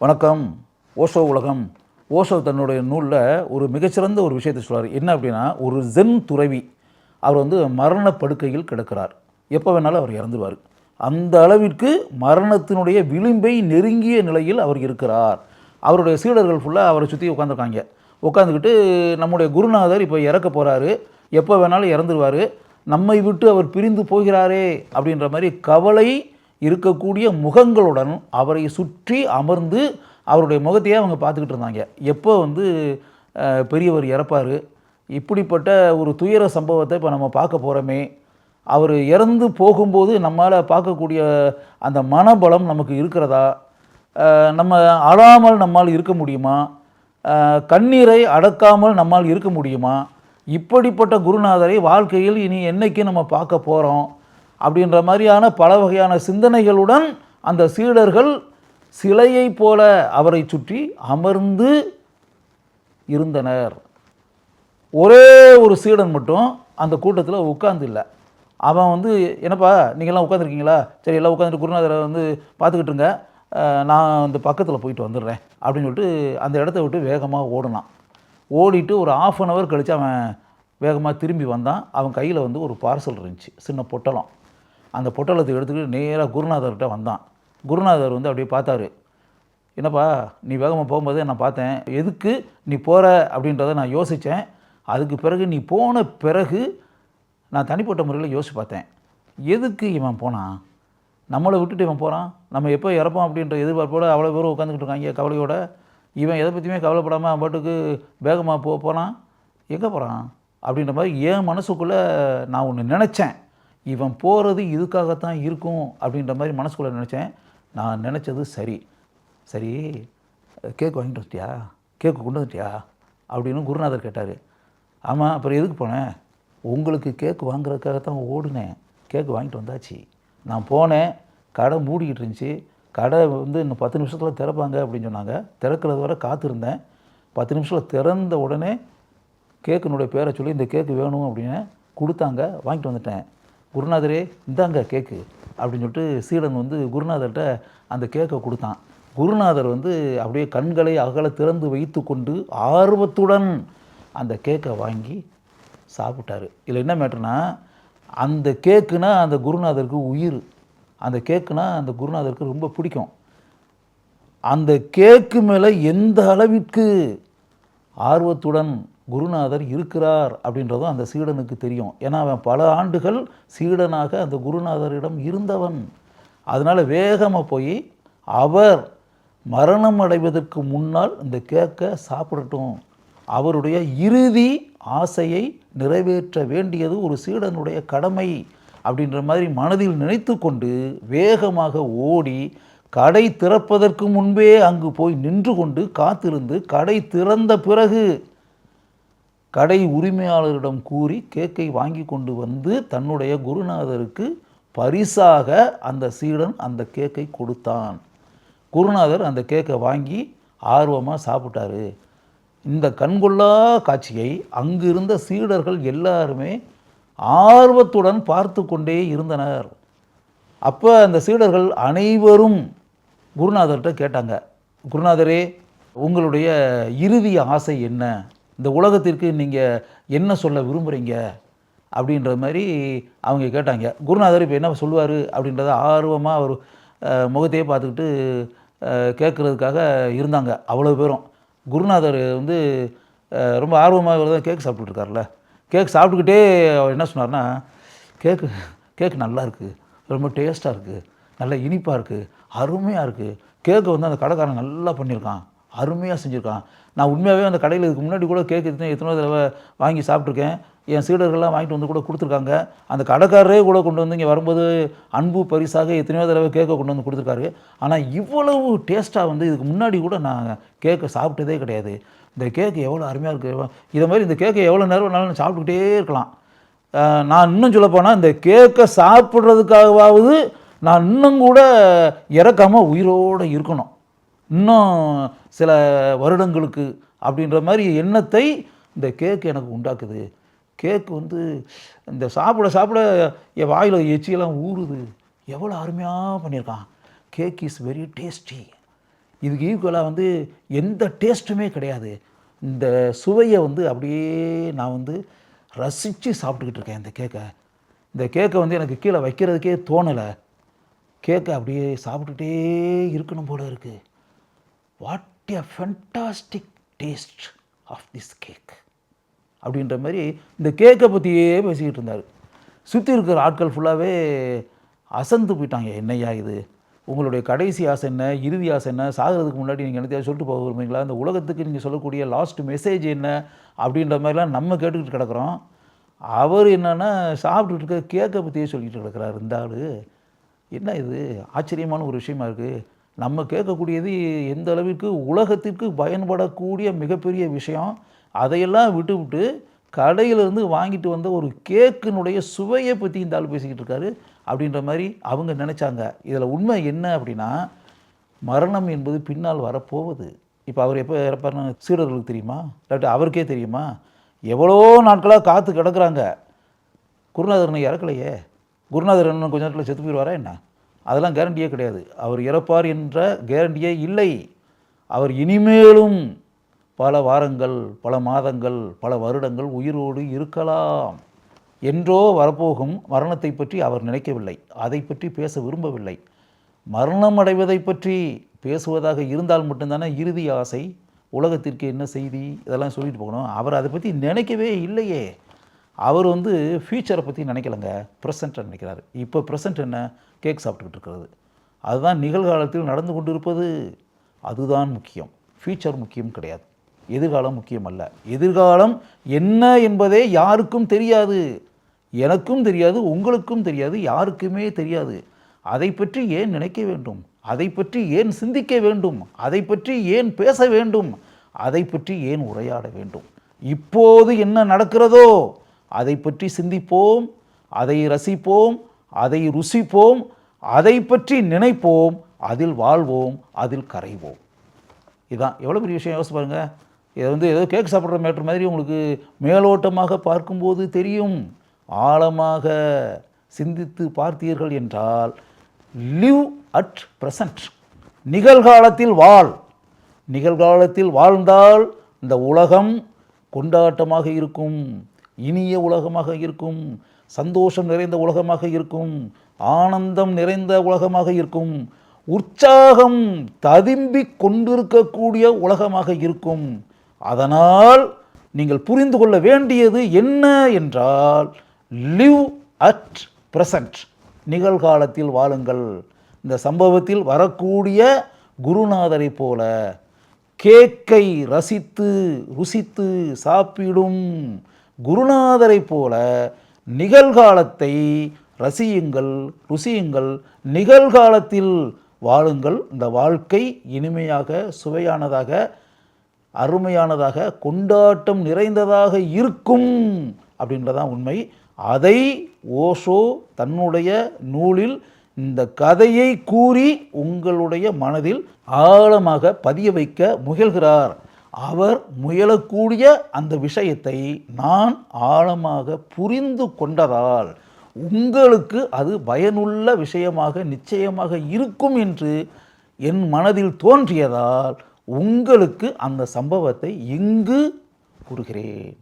வணக்கம். ஓஷோ உலகம். ஓஷோ தன்னுடைய நூலில் ஒரு மிகச்சிறந்த ஒரு விஷயத்தை சொல்கிறார். என்ன அப்படின்னா, ஒரு ஜென் துறவி அவர் மரண படுக்கையில் கிடக்கிறார். எப்போ வேணாலும் அவர் இறந்துருவார். அந்த அளவிற்கு மரணத்தினுடைய விளிம்பை நெருங்கிய நிலையில் அவர் இருக்கிறார். அவருடைய சீடர்கள் ஃபுல்லாக அவரை சுற்றி உட்காந்துருக்காங்க. உட்காந்துக்கிட்டு நம்முடைய குருநாதர் இப்போ இறக்க போகிறாரு, எப்போ வேணாலும் இறந்துருவார், நம்மை விட்டு அவர் பிரிந்து போகிறாரே அப்படின்ற மாதிரி கவலை இருக்கக்கூடிய முகங்களுடன் அவரை சுற்றி அமர்ந்து அவருடைய முகத்தையே அவங்க பார்த்துக்கிட்டு இருந்தாங்க. எப்போ பெரியவர் இறப்பார், இப்படிப்பட்ட ஒரு துயர சம்பவத்தை இப்போ நம்ம பார்க்க போகிறோமே, அவர் இறந்து போகும்போது நம்மால் பார்க்கக்கூடிய அந்த மனபலம் நமக்கு இருக்கிறதா, நம்ம அழாமல் நம்மால் இருக்க முடியுமா, கண்ணீரை அடக்காமல் நம்மால் இருக்க முடியுமா, இப்படிப்பட்ட குருநாதரை வாழ்க்கையில் இனி என்னைக்கு நம்ம பார்க்க போகிறோம் அப்படின்ற மாதிரியான பல வகையான சிந்தனைகளுடன் அந்த சீடர்கள் சிலையை போல அவரை சுற்றி அமர்ந்து இருந்தனர். ஒரே ஒரு சீடன் மட்டும் அந்த கூட்டத்தில் உட்கார்ந்து இல்லை. அவன் என்னப்பா நீங்கள்லாம் உட்காந்துருக்கீங்களா, சரி எல்லாம் உட்காந்துட்டு குருநாதரை பார்த்துக்கிட்டுருங்க, நான் அந்த பக்கத்தில் போயிட்டு வந்துடுறேன் அப்படின்னு சொல்லிட்டு அந்த இடத்த விட்டு வேகமாக ஓடினான். ஓடிட்டு ஒரு 1/2 hour கழித்து அவன் வேகமாக திரும்பி வந்தான். அவன் கையில் ஒரு பார்சல் இருந்துச்சு, சின்ன பொட்டலம். அந்த பொட்டலத்தை எடுத்துக்கிட்டு நேராக குருநாதர்கிட்ட வந்தான். குருநாதர் அப்படியே பார்த்தாரு. என்னப்பா நீ வேகமாக போகும்போதே நான் பார்த்தேன், எதுக்கு நீ போகிற அப்படின்றத நான் யோசித்தேன். அதுக்கு பிறகு நீ போன பிறகு நான் தனிப்பட்ட முறையில் யோசித்து பார்த்தேன், எதுக்கு இவன் போனான், நம்மளை விட்டுட்டு இவன் போகிறான், நம்ம எப்போ இறப்போம் அப்படின்ற எதிர்பார்ப்போடு அவ்வளோ பேரும் உட்காந்துக்கிட்டு இருக்காங்க கவலையோட. இவன் எதை பற்றியுமே கவலைப்படாமல் அவன் பாட்டுக்கு வேகமாக போகிறான், எங்கே போகிறான் அப்படின்ற மாதிரி என் மனசுக்குள்ளே நான் ஒன்று நினச்சேன். இவன் போகிறது இதுக்காகத்தான் இருக்கும் அப்படின்ற மாதிரி மனசுக்குள்ளே நினச்சேன். நான் நினச்சது சரி. சரி, கேக்கு வாங்கிட்டு வந்துட்டியா, கேக்கு கொண்டு வந்துட்டியா அப்படின்னு குருநாதர் கேட்டார். ஆமாம், அப்புறம் எதுக்கு போனேன், உங்களுக்கு கேக்கு வாங்குறதுக்காகத்தான் ஓடுனேன், கேக்கு வாங்கிட்டு வந்தாச்சு. நான் போனேன், கடை மூடிக்கிட்டு இருந்துச்சு, கடை இன்னும் 10 நிமிஷத்தில் திறப்பாங்க அப்படின்னு சொன்னாங்க. திறக்கிறது வரை காத்திருந்தேன். 10 நிமிஷத்தில் திறந்த உடனே கேக்கினுடைய பேரை சொல்லி இந்த கேக்கு வேணும் அப்படின்னு கொடுத்தாங்க, வாங்கிட்டு வந்துட்டேன். குருநாதரே இந்தாங்க கேக்கு அப்படின்னு சொல்லிட்டு சீடன் குருநாதர்கிட்ட அந்த கேக்கை கொடுத்தான். குருநாதர் அப்படியே கண்களை அகல திறந்து வைத்து கொண்டு ஆர்வத்துடன் அந்த கேக்கை வாங்கி சாப்பிட்டார். இதில் என்ன மேட்டர்னா, அந்த கேக்குனா அந்த குருநாதருக்கு உயிர், அந்த கேக்குனா அந்த குருநாதருக்கு ரொம்ப பிடிக்கும். அந்த கேக்கு மேலே எந்த அளவிற்கு ஆர்வத்துடன் குருநாதர் இருக்கிறார் அப்படின்றதும் அந்த சீடனுக்கு தெரியும். ஏன்னா அவன் பல ஆண்டுகள் சீடனாக அந்த குருநாதரிடம் இருந்தவன். அதனால் வேகமாக போய் அவர் மரணம் அடைவதற்கு முன்னால் இந்த கேக்கை சாப்பிடட்டும், அவருடைய இறுதி ஆசையை நிறைவேற்ற வேண்டியது ஒரு சீடனுடைய கடமை அப்படின்ற மாதிரி மனதில் நினைத்து கொண்டு வேகமாக ஓடி கடை திறப்பதற்கு முன்பே அங்கு போய் நின்று கொண்டு காத்திருந்து கடை திறந்த பிறகு கடை உரிமையாளரிடம் கூறி கேக்கை வாங்கி கொண்டு வந்து தன்னுடைய குருநாதருக்கு பரிசாக அந்த சீடன் அந்த கேக்கை கொடுத்தான். குருநாதர் அந்த கேக்கை வாங்கி ஆர்வமாக சாப்பிட்டாரு. இந்த கண்கொள்ளா காட்சியை அங்கு இருந்த சீடர்கள் எல்லாருமே ஆர்வத்துடன் பார்த்து கொண்டே இருந்தனர். அப்போ அந்த சீடர்கள் அனைவரும் குருநாதர்கிட்ட கேட்டாங்க, குருநாதரே உங்களுடைய இறுதி ஆசை என்ன, இந்த உலகத்திற்கு நீங்கள் என்ன சொல்ல விரும்புகிறீங்க அப்படின்ற மாதிரி அவங்க கேட்டாங்க. குருநாதர் இப்போ என்ன சொல்லுவார் அப்படின்றத ஆர்வமாக அவர் முகத்தையே பார்த்துக்கிட்டு கேட்குறதுக்காக இருந்தாங்க அவ்வளோ பேரும். குருநாதர் ரொம்ப ஆர்வமாக இவர் தான் கேக் சாப்பிட்டுருக்கார்ல, கேக் சாப்பிட்டுக்கிட்டே அவர் என்ன சொன்னார்னா, கேக்கு நல்லா இருக்குது, ரொம்ப டேஸ்ட்டாக இருக்குது, நல்ல இனிப்பாக இருக்குது, அருமையாக இருக்குது, கேக்கு அந்த கடைக்காரன் நல்லா பண்ணியிருக்கான், அருமையாக செஞ்சுருக்கான். நான் உண்மையாகவே அந்த கடையில் இதுக்கு முன்னாடி கூட கேக்கு எத்தனை தடவை வாங்கி சாப்பிட்ருக்கேன், என் சீடர்கள்லாம் வாங்கிட்டு கூட கொடுத்துருக்காங்க. அந்த கடைக்காரரே கூட கொண்டு இங்கே வரும்போது அன்பு பரிசாக எத்தனையோ தடவை கேக்கை கொண்டு கொடுத்துருக்காரு. ஆனால் இவ்வளவு டேஸ்ட்டாக இதுக்கு முன்னாடி கூட நான் கேக்கை சாப்பிட்டதே கிடையாது. இந்த கேக்கு எவ்வளோ அருமையாக இருக்குது, இதை மாதிரி இந்த கேக்கை எவ்வளோ நேரம் வேணாலும் சாப்பிட்டுக்கிட்டே இருக்கலாம். நான் இன்னும் சொல்லப்போனால் இந்த கேக்கை சாப்பிட்றதுக்காகவாவது நான் இன்னும் கூட இறக்காமல் உயிரோடு இருக்கணும், இன்னும் சில வருடங்களுக்கு அப்படின்ற மாதிரி எண்ணத்தை இந்த கேக்கு எனக்கு உண்டாக்குது. கேக்கு இந்த சாப்பிட என் வாயில் எச்சியெல்லாம் ஊறுது, எவ்வளோ அருமையாக பண்ணியிருக்கான், கேக் இஸ் வெரி டேஸ்டி, இதுக்கு ஈக்குவலாக வந்து எந்த டேஸ்ட்டுமே கிடையாது. இந்த சுவையை வந்து அப்படியே நான் வந்து ரசித்து சாப்பிட்டுக்கிட்டு இருக்கேன் இந்த கேக்கை. இந்த கேக்கை வந்து எனக்கு கீழே வைக்கிறதுக்கே தோணலை. கேக்கை அப்படியே சாப்பிட்டுட்டே இருக்கணும் போல இருக்குது. What a fantastic taste of this cake அப்படின்ற மாதிரி இந்த கேக்கை பற்றியே பேசிக்கிட்டு இருந்தார். சுற்றி இருக்கிற ஆட்கள் ஃபுல்லாகவே அசந்து போயிட்டாங்க. என்னையா இது, உங்களுடைய கடைசி ஆசை என்ன, இறுதி ஆசை என்ன, சாகிறதுக்கு முன்னாடி நீங்கள் என்னத்தையாவது சொல்லிட்டு போக விரும்புங்களா, இந்த உலகத்துக்கு நீங்கள் சொல்லக்கூடிய லாஸ்ட் மெசேஜ் என்ன அப்படின்ற மாதிரிலாம் நம்ம கேட்டுக்கிட்டு கிடக்குறோம். அவர் என்னென்னா சாப்பிட்டுட்டு இருக்க கேக்கை பற்றியே சொல்லிக்கிட்டு கிடக்கிறார் இந்த ஆள். என்ன இது ஆச்சரியமான ஒரு விஷயமா இருக்குது. நம்ம கேட்கக்கூடியது எந்த அளவிற்கு உலகத்திற்கு பயன்படக்கூடிய மிகப்பெரிய விஷயம். அதையெல்லாம் விட்டு கடையிலேருந்து வாங்கிட்டு வந்த ஒரு கேக்கினுடைய சுவையை பற்றி இந்த ஆள் பேசிக்கிட்டு இருக்காரு அப்படின்ற மாதிரி அவங்க நினச்சாங்க. இதில் உண்மை என்ன அப்படின்னா, மரணம் என்பது பின்னால் வரப்போகுது. இப்போ அவர் எப்போ இறப்பாருன்னு சீடர்களுக்கு தெரியுமா, இல்லாட்டி அவருக்கே தெரியுமா? எவ்வளோ நாட்களாக காத்து கிடக்குறாங்க. குருநாதரனை இறக்கலையே. குருநாதர் இன்னும் கொஞ்ச நேரத்தில் செத்து போயிடுவாரா என்ன? அதெல்லாம் கேரண்டியே கிடையாது. அவர் இறப்பார் என்ற கேரண்டியே இல்லை. அவர் இனிமேலும் பல வாரங்கள், பல மாதங்கள், பல வருடங்கள் உயிரோடு இருக்கலாம். என்றோ வரப்போகும் மரணத்தை பற்றி அவர் நினைக்கவில்லை. அதை பற்றி பேச விரும்பவில்லை. மரணம் அடைவதை பற்றி பேசுவதாக இருந்தால் மட்டும்தானே இறுதி ஆசை, உலகத்திற்கு என்ன செய்தி, இதெல்லாம் சொல்லிட்டு போகணும். அவர் அதை பற்றி நினைக்கவே இல்லையே. அவர் வந்து ஃப்யூச்சரை பற்றி நினைக்கலைங்க, ப்ரெசண்ட்டை நினைக்கிறாரு. இப்போ ப்ரெசண்ட் என்ன, கேக் சாப்பிட்டுக்கிட்டு இருக்கிறது. அதுதான் நிகழ்காலத்தில் நடந்து கொண்டு இருப்பது. அதுதான் முக்கியம். ஃப்யூச்சர் முக்கியம் கிடையாது. எதிர்காலம் முக்கியம் அல்ல. எதிர்காலம் என்ன என்பதே யாருக்கும் தெரியாது. எனக்கும் தெரியாது, உங்களுக்கும் தெரியாது, யாருக்குமே தெரியாது. அதை பற்றி ஏன் நினைக்க வேண்டும்? அதை பற்றி ஏன் சிந்திக்க வேண்டும்? அதை பற்றி ஏன் பேச வேண்டும்? அதை பற்றி ஏன் உரையாட வேண்டும்? இப்போது என்ன நடக்கிறதோ அதை பற்றி சிந்திப்போம், அதை ரசிப்போம், அதை ருசிப்போம், அதை பற்றி நினைப்போம், அதில் வாழ்வோம், அதில் கரைவோம். இதுதான் எவ்வளோ பெரிய விஷயம். யோசிச்சு பாருங்கள். இதை வந்து ஏதோ கேக் சாப்பிட்ற மேட்ரு மாதிரி உங்களுக்கு மேலோட்டமாக பார்க்கும்போது தெரியும். ஆழமாக சிந்தித்து பார்த்தீர்கள் என்றால் லிவ் அட் ப்ரெசன்ட், நிகழ்காலத்தில் வாழ். நிகழ்காலத்தில் வாழ்ந்தால் இந்த உலகம் கொண்டாட்டமாக இருக்கும், இனிய உலகமாக இருக்கும், சந்தோஷம் நிறைந்த உலகமாக இருக்கும், ஆனந்தம் நிறைந்த உலகமாக இருக்கும், உற்சாகம் ததும்பிக் கொண்டிருக்கக்கூடிய உலகமாக இருக்கும். அதனால் நீங்கள் புரிந்து கொள்ள வேண்டியது என்ன என்றால், லிவ் அட் ப்ரெசன்ட், நிகழ்காலத்தில் வாழுங்கள். இந்த சம்பவத்தில் வரக்கூடிய குருநாதரை போல கேக்கை ரசித்து ருசித்து சாப்பிடும் குருநாதரை போல நிகழ்காலத்தை ரசியுங்கள், ருசியுங்கள், நிகழ்காலத்தில் வாழுங்கள். இந்த வாழ்க்கை இனிமையாக, சுவையானதாக, அருமையானதாக, கொண்டாட்டம் நிறைந்ததாக இருக்கும் அப்படின்றதான் உண்மை. அதை ஓஷோ தன்னுடைய நூலில் இந்த கதையை கூறி உங்களுடைய மனதில் ஆழமாக பதிய வைக்க முயல்கிறார். அவர் முயலக்கூடிய அந்த விஷயத்தை நான் ஆழமாக புரிந்து கொண்டதால் உங்களுக்கு அது பயனுள்ள விஷயமாக நிச்சயமாக இருக்கும் என்று என் மனதில் தோன்றியதால் உங்களுக்கு அந்த சம்பவத்தை இங்கு கூறுகிறேன்.